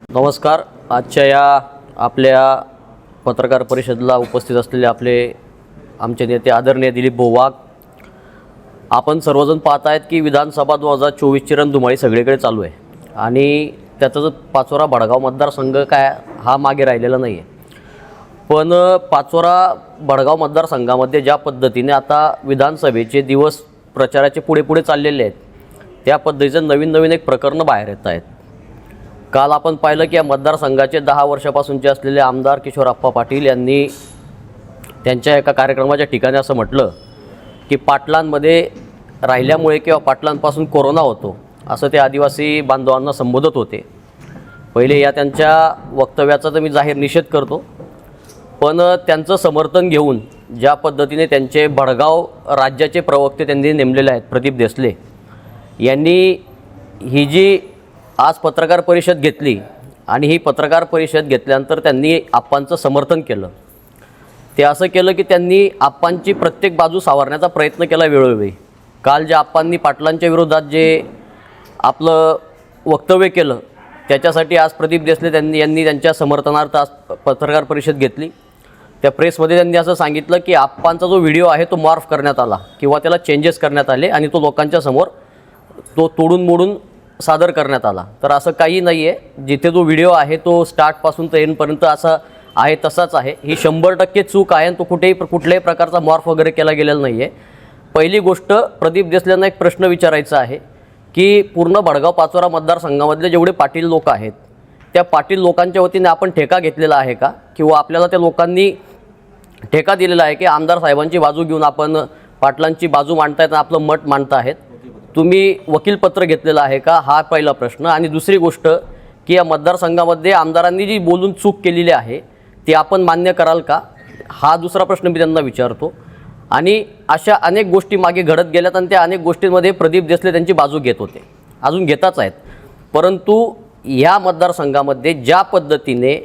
नमस्कार. आजच्या या आपल्या पत्रकार परिषदेला उपस्थित असलेले आमचे नेते आदरणीय दिलीप भाऊ वाघ. आपण सर्वजण पाहत आहेत की विधानसभा 2024ची रणधुमाळी सगळीकडे चालू आहे आणि त्याचा जो पाचोरा भडगाव मतदारसंघ काय हा मागे राहिलेला नाही आहे. पण पाचोरा भडगाव मतदारसंघामध्ये ज्या पद्धतीने आता विधानसभेचे दिवस प्रचाराचे पुढे चाललेले आहेत, त्या पद्धतीचं नवीन एक प्रकरणं बाहेर येत आहेत. काल आपण पाहिलं की या मतदारसंघाचे 10 वर्षापासूनचे असलेले आमदार किशोरप्पा पाटील यांनी त्यांच्या एका कार्यक्रमाच्या ठिकाणी असं म्हटलं की पाटलांमध्ये राहिल्यामुळे किंवा पाटलांपासून कोरोना होतो असं ते आदिवासी बांधवांना संबोधत होते. पहिले या त्यांच्या वक्तव्याचा तर मी जाहीर निषेध करतो, पण त्यांचं समर्थन घेऊन ज्या पद्धतीने त्यांचे भडगाव राज्याचे प्रवक्ते त्यांनी नेमलेले आहेत प्रदीप देसले यांनी ही जी आज पत्रकार परिषद घेतली आणि ही पत्रकार परिषद घेतल्यानंतर त्यांनी आप्पांचं समर्थन केलं. ते असं केलं की त्यांनी आप्पांची प्रत्येक बाजू सावरण्याचा प्रयत्न केला वेळोवेळी. काल ज्या आप्पांनी पाटलांच्या विरोधात जे आपलं वक्तव्य केलं त्याच्यासाठी आज प्रदीप देसले यांनी त्यांच्या समर्थनार्थ आज पत्रकार परिषद घेतली. त्या प्रेसमध्ये त्यांनी असं सांगितलं की आप्पांचा जो व्हिडिओ आहे तो मॉर्फ करण्यात आला किंवा त्याला चेंजेस करण्यात आले आणि तो लोकांच्या समोर तो तोडून मोडून सादर करण्यात आला. तर असं काही नाही आहे. जिथे जो व्हिडिओ आहे तो स्टार्टपासून तर एंडपर्यंत असा आहे तसाच आहे. ही 100% चूक आहे आणि तो कुठल्याही प्रकारचा मॉर्फ वगैरे केला गेलेला नाही आहे. पहिली गोष्ट, प्रदीप देसलेंना एक प्रश्न विचारायचा आहे की पूर्ण भडगाव पाचोरा मतदारसंघामधले जेवढे पाटील लोक आहेत त्या पाटील लोकांच्या वतीने आपण ठेका घेतलेला आहे का, किंवा आपल्याला त्या लोकांनी ठेका दिलेला आहे की आमदार साहेबांची बाजू घेऊन आपण पाटलांची बाजू मांडतायत, आपलं मत मांडता आहेत, तुम्ही वकीलपत्र घेतलेलं आहे का, हा पहिला प्रश्न. आणि दुसरी गोष्ट की या मतदारसंघामध्ये आमदारांनी जी बोलून चूक केलेली आहे ती आपण मान्य कराल का, हा दुसरा प्रश्न मी त्यांना विचारतो. आणि अशा अनेक गोष्टी मागे घडत गेल्यात आणि त्या अनेक गोष्टींमध्ये प्रदीप देसले त्यांची बाजू घेत होते, अजून घेताच आहेत. परंतु या मतदारसंघामध्ये ज्या पद्धतीने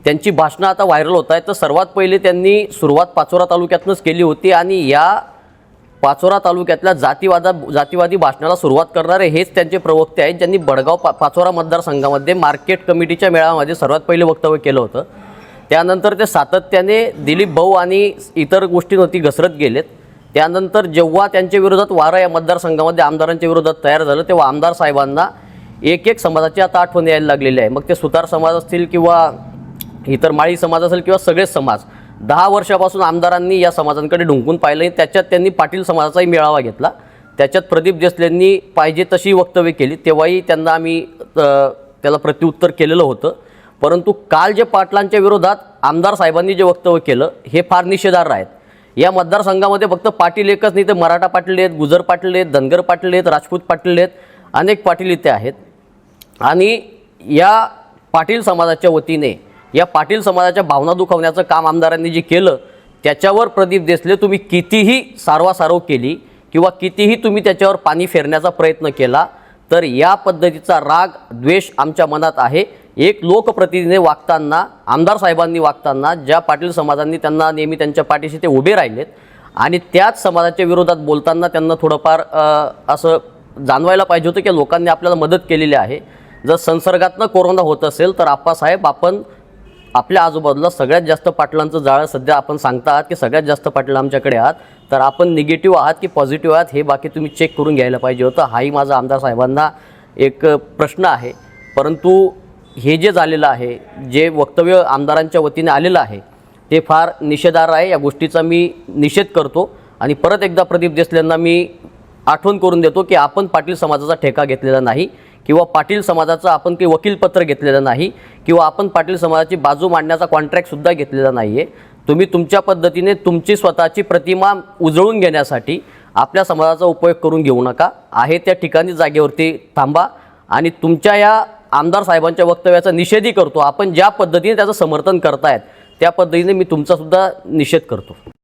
त्यांची भाषणं आता व्हायरल होत आहेत, तर सर्वात पहिले त्यांनी सुरुवात पाचोरा तालुक्यातूनच केली होती आणि या पाचोरा तालुक्यातल्या जातीवादी भाषणाला सुरुवात करणारे हेच त्यांचे प्रवक्ते आहेत, ज्यांनी भडगाव पाचोरा मतदारसंघामध्ये मार्केट कमिटीच्या मेळाव्यामध्ये सर्वात पहिले वक्तव्य केलं होतं. त्यानंतर ते सातत्याने दिलीप भाऊ आणि इतर गोष्टींवरती घसरत गेलेत. त्यानंतर जेव्हा त्यांच्या विरोधात वारं या मतदारसंघामध्ये आमदारांच्या विरोधात तयार झालं तेव्हा आमदार साहेबांना एक समाजाची आता आठवण यायला लागलेली आहे. मग ते सुतार समाज असतील किंवा इतर माळी समाज असेल किंवा सगळेच समाज, 10 वर्षापासून आमदारांनी या समाजांकडे ढुंकून पाहिलं. त्याच्यात त्यांनी पाटील समाजाचाही मेळावा घेतला, त्याच्यात प्रदीप देसलेंनी पाहिजे तशी वक्तव्य केली, तेव्हाही त्यांना आम्ही त्याला प्रत्युत्तर केलेलं होतं. परंतु काल जे पाटलांच्या विरोधात आमदार साहेबांनी जे वक्तव्य केलं हे फार निषेधार्ह आहेत. या मतदारसंघामध्ये फक्त पाटील एकच नाही तर मराठा पाटील आहेत, गुजर पाटील आहेत, धनगर पाटील आहेत, राजपूत पाटील आहेत, अनेक पाटील इथे आहेत. आणि या पाटील समाजाच्या वतीने या पाटील समाजाच्या भावना दुखावण्याचं काम आमदारांनी जे केलं त्याच्यावर प्रदीप देसले तुम्ही कितीही सारवासारव केली किंवा कितीही तुम्ही त्याच्यावर पाणी फेरण्याचा प्रयत्न केला तर या पद्धतीचा राग द्वेष आमच्या मनात आहे. एक लोकप्रतिनिधी वागताना, आमदार साहेबांनी वागताना ज्या पाटील समाजांनी त्यांना नेहमी त्यांच्या पाठीशी ते उभे राहिलेत आणि त्याच समाजाच्या विरोधात बोलताना त्यांना थोडंफार असं जाणवायला पाहिजे होतं की लोकांनी आपल्याला मदत केलेली आहे. जर संसर्गातनं कोरोना होत असेल तर आप्पासाहेब आपण आपल्या आजूबाजूला सगळ्यात जास्त पाटलांचं जाळं सध्या आपण सांगता आहात की सगळ्यात जास्त पाटील आमच्याकडे आहात, तर आपण निगेटिव्ह आहात की पॉझिटिव्ह आहात हे बाकी तुम्ही चेक करून घ्यायला पाहिजे होतं. हाही माझा आमदार साहेबांना एक प्रश्न आहे. परंतु हे जे झालेलं आहे, जे वक्तव्य आमदारांच्या वतीने आलेलं आहे ते फार निषेधार्ह आहे. या गोष्टीचा मी निषेध करतो आणि परत एकदा प्रदीप देसलेंना मी आठवण करून देतो की आपण पाटील समाजाचा ठेका घेतलेला नाही किंवा पाटील समाजाचं आपण काही वकीलपत्र घेतलेलं नाही किंवा आपण पाटील समाजाची बाजू मांडण्याचा कॉन्ट्रॅक्टसुद्धा घेतलेला नाही आहे. तुम्ही तुमच्या पद्धतीने तुमची स्वतःची प्रतिमा उजळून घेण्यासाठी आपल्या समाजाचा उपयोग करून घेऊ नका. आहे त्या ठिकाणी जागेवरती थांबा आणि तुमच्या या आमदार साहेबांच्या वक्तव्याचा निषेधही करतो. आपण ज्या पद्धतीने त्याचं समर्थन करतायत त्या पद्धतीने मी तुमचासुद्धा निषेध करतो.